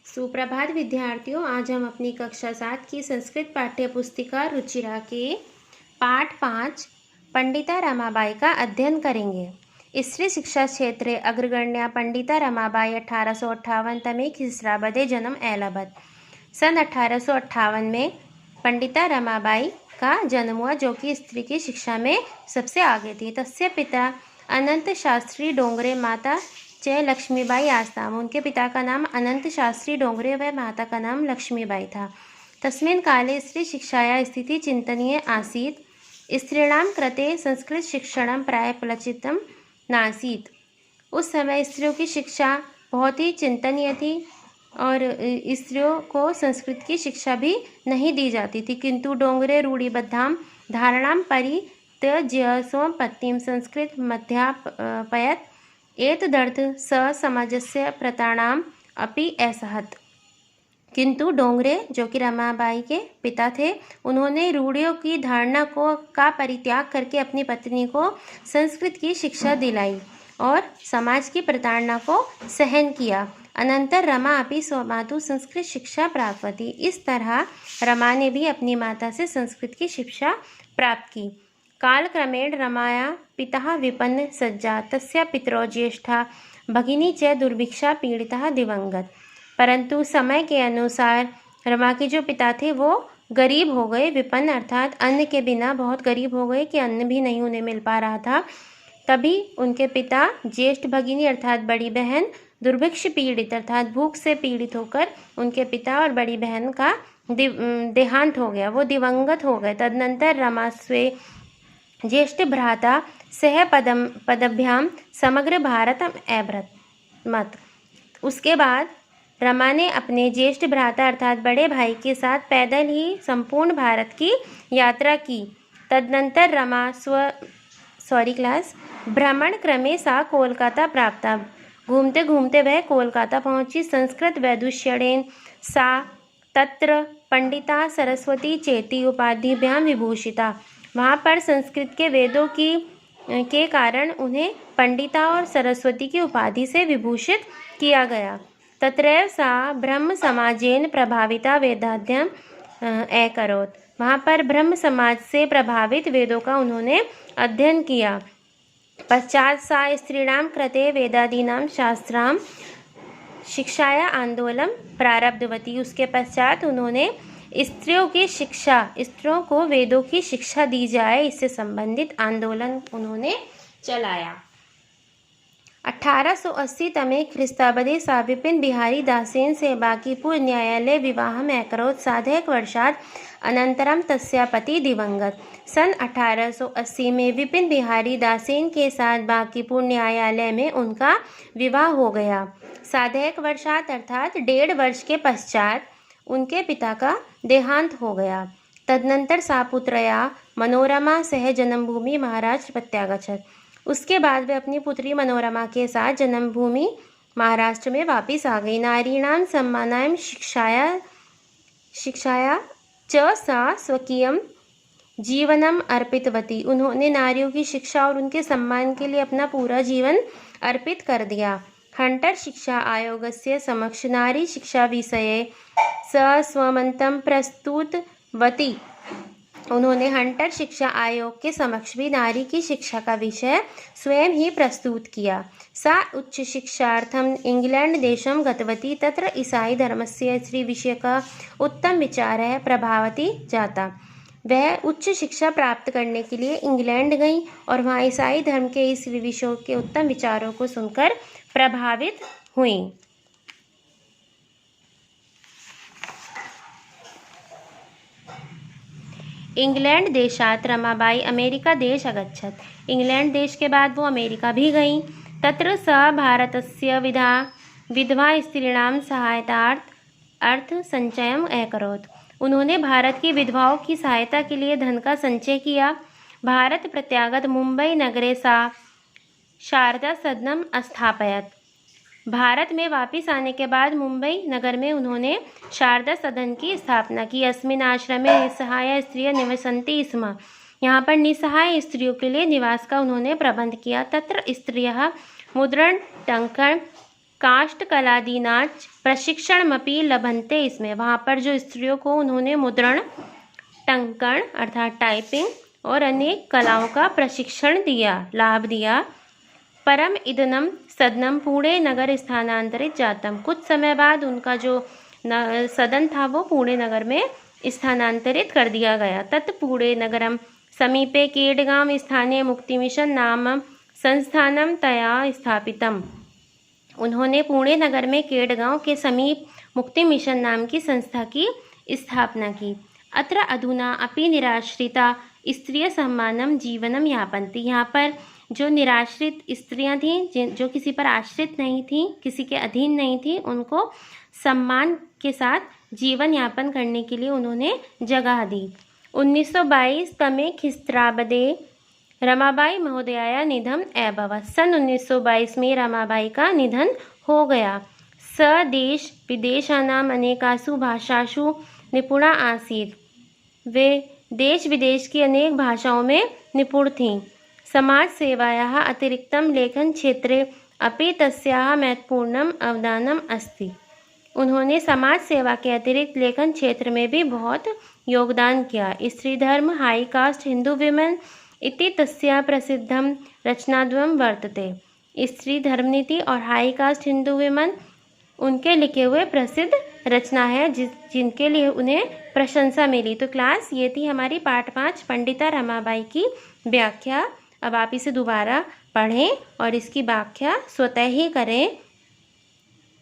सुप्रभात विद्यार्थियों, आज हम अपनी कक्षा 7 की संस्कृत पाठ्य पुस्तिका रुचिरा के पाठ 5 पंडिता रमाबाई का अध्ययन करेंगे। स्त्री शिक्षा क्षेत्रे अग्रगण्या पंडिता रमाबाई 1858 तमे खिसराबदे जन्म एलाबद। सन 1858 में पंडिता रमाबाई का जन्म हुआ, जो कि स्त्री की शिक्षा में सबसे आगे थी। तस्य पिता अनंत शास्त्री डोंगरे, माता जय लक्ष्मीबाई आसाम। उनके पिता का नाम अनंत शास्त्री डोंगरे व माता का नाम लक्ष्मीबाई था। तस्मिन् काले स्त्री शिक्षाया स्थिति चिंतनीय आसीत्। स्त्रीणां कृते संस्कृत शिक्षणं प्राय प्रचलितं नासीत्। उस समय स्त्रियों की शिक्षा बहुत ही चिंतनीय थी और स्त्रियों को संस्कृत की शिक्षा भी नहीं दी जाती थी। किंतु डोंगरे रूढ़िबद्धां धारणां परित्यज्य स्वपत्नीं संस्कृत मध्यापयत्। एतदर्थ स समाजस्य प्रतानाम अपि असहत। किंतु डोंगरे, जो कि रमाबाई के पिता थे, उन्होंने रूढ़ियों की धारणा का परित्याग करके अपनी पत्नी को संस्कृत की शिक्षा दिलाई और समाज की प्रताड़ना को सहन किया। अनंतर रमा अपि स्वमातु संस्कृत शिक्षा प्राप्तवती। इस तरह रमा ने भी अपनी माता से संस्कृत की शिक्षा प्राप्त की। कालक्रमेण रमाया पिता विपन्न सज्जा, तस्या पितरौ ज्येष्ठा भगिनी च दुर्भिक्षा पीड़िता दिवंगत। परंतु समय के अनुसार रमा के जो पिता थे वो गरीब हो गए। विपन्न अर्थात अन्न के बिना बहुत गरीब हो गए कि अन्न भी नहीं उन्हें मिल पा रहा था। तभी उनके पिता ज्येष्ठ भगिनी अर्थात बड़ी बहन, दुर्भिक्ष पीड़ित अर्थात भूख से पीड़ित होकर उनके पिता और बड़ी बहन का देहांत हो गया, वो दिवंगत हो गए। तदनंतर रमा स्वे ज्येष्ठ भ्राता सह पदभ्याम समग्र भारतम अभ्रत मत। उसके बाद रमा ने अपने ज्येष्ठ भ्राता अर्थात बड़े भाई के साथ पैदल ही संपूर्ण भारत की यात्रा की। तदनंतर रमा भ्रमण क्रमे सा कोलकाता प्राप्ता। घूमते घूमते वह कोलकाता पहुंची। संस्कृत वैदुष्यणेन सा तत्र पंडिता सरस्वती चेती उपाधिभ्याम विभूषिता। वहाँ पर संस्कृत के वेदों के कारण उन्हें पंडिता और सरस्वती की उपाधि से विभूषित किया गया। तत्रैव सा ब्रह्म समाजेन प्रभाविता वेदाध्ययन अकरोत्। वहाँ पर ब्रह्म समाज से प्रभावित वेदों का उन्होंने अध्ययन किया। पश्चात सा स्त्रीणां कृते वेदादीनां शास्त्रां शिक्षाया आंदोलन प्रारब्धवती। उसके पश्चात उन्होंने स्त्रियों की शिक्षा, स्त्रियों को वेदों की शिक्षा दी जाए, इससे संबंधित आंदोलन उन्होंने चलाया। 1880 तमे ख्रिस्ताब्दे सा विपिन बिहारी दासेन से बांकीपुर न्यायालय विवाहम् अकरोत्। साधैक वर्षात् अनंतरम तस्या पति दिवंगत। सन 1880 में विपिन बिहारी दासेन के साथ बांकीपुर न्यायालय में उनका विवाह हो गया। साधैक वर्षात् अर्थात 1.5 वर्ष के पश्चात उनके पिता का देहांत हो गया। तदनंतर सा पुत्रया मनोरमा सह जन्मभूमि महाराष्ट्र प्रत्यागच्छत्। उसके बाद वे अपनी पुत्री मनोरमा के साथ जन्मभूमि महाराष्ट्र में वापस आ गई। नारीणां सम्मानाय शिक्षाया च सा स्वकीयं जीवनम अर्पितवती। उन्होंने नारियों की शिक्षा और उनके सम्मान के लिए अपना पूरा जीवन अर्पित कर दिया। हंटर शिक्षा आयोगस्य समक्ष नारी शिक्षा विषये स्वमतं प्रस्तुतवती। उन्होंने हंटर शिक्षा आयोग के समक्ष भी नारी की शिक्षा का विषय स्वयं ही प्रस्तुत किया। सा उच्च शिक्षार्थम इंग्लैंड देशं गतवती। तत्र ईसाई धर्मस्य स्त्री विषयक उत्तम विचारः प्रभावती जाता। वह उच्च शिक्षा प्राप्त करने के लिए इंग्लैंड गई और वहाँ ईसाई धर्म के इस विषयों के उत्तम विचारों को सुनकर प्रभावित हुई। इंग्लैंड देशात् रमाबाई अमेरिका देश अगच्छत्। इंग्लैंड देश के बाद वो अमेरिका भी गईं। तत्र स भारतस्य विधवा स्त्रीणां सहायतार्थ अर्थ संचयम् अकरोत्। उन्होंने भारत की विधवाओं की सहायता के लिए धन का संचय किया। भारत प्रत्यागत मुंबई नगरे सा शारदा सदनम स्थापयत्। भारत में वापस आने के बाद मुंबई नगर में उन्होंने शारदा सदन की स्थापना की। अस्मिन् आश्रमे निस्सहाय स्त्रियः निवसन्ति स्म। यहाँ पर निस्सहाय स्त्रियों के लिए निवास का उन्होंने प्रबंध किया। तत्र स्त्रियः मुद्रण टंकण काष्ठकलादीनाच प्रशिक्षणमपि लभन्ते इसमें, वहाँ पर जो स्त्रियों को उन्होंने मुद्रण, टंकण अर्थात टाइपिंग और अनेक कलाओं का प्रशिक्षण दिया, लाभ दिया। परम इदनम सदनम पुणे नगर स्थानांतरित जातम, कुछ समय बाद उनका जो सदन था वो पुणे नगर में स्थानांतरित कर दिया गया। तत् पुणे नगरम समीपे केडगांव स्थानीय मुक्ति मिशन नाम संस्थानम तया स्थापितम, उन्होंने पुणे नगर में केडगांव के समीप मुक्ति मिशन नाम की संस्था की स्थापना की। अत्र अधुना अपि निराश्रिता स्त्रिय सम्मानम जीवनम यापन्ति, यहाँ पर जो निराश्रित स्त्रियां थीं, जो किसी पर आश्रित नहीं थीं, किसी के अधीन नहीं थीं, उनको सम्मान के साथ जीवन यापन करने के लिए उन्होंने जगह दी। 1922 तमे खिस्त्राबदे रमाबाई महोदयाया निधन अभवत्, सन 1922 में रमाबाई का निधन हो गया। स देश विदेशानाम अनेकासु भाषासु निपुणा आसीत्, वे देश विदेश की अनेक भाषाओं में निपुण थीं। समाज सेवायाः अतिरिक्तं लेखन क्षेत्रे अपि तस्याः महत्वपूर्णम् अवदानम् अस्ति, उन्होंने समाज सेवा के अतिरिक्त लेखन क्षेत्र में भी बहुत योगदान किया। स्त्री धर्म हाई कास्ट हिंदू विमेन इति तस्याः प्रसिद्धं रचनाद्वयं वर्तते, स्त्री धर्मनीति और हाई कास्ट हिंदू विमेन उनके लिखे हुए प्रसिद्ध रचना है जिनके लिए उन्हें प्रशंसा मिली। तो क्लास ये थी हमारी पाठ 5 पंडिता रमाबाई की व्याख्या। अब आप इसे दोबारा पढ़ें और इसकी व्याख्या स्वतः ही करें।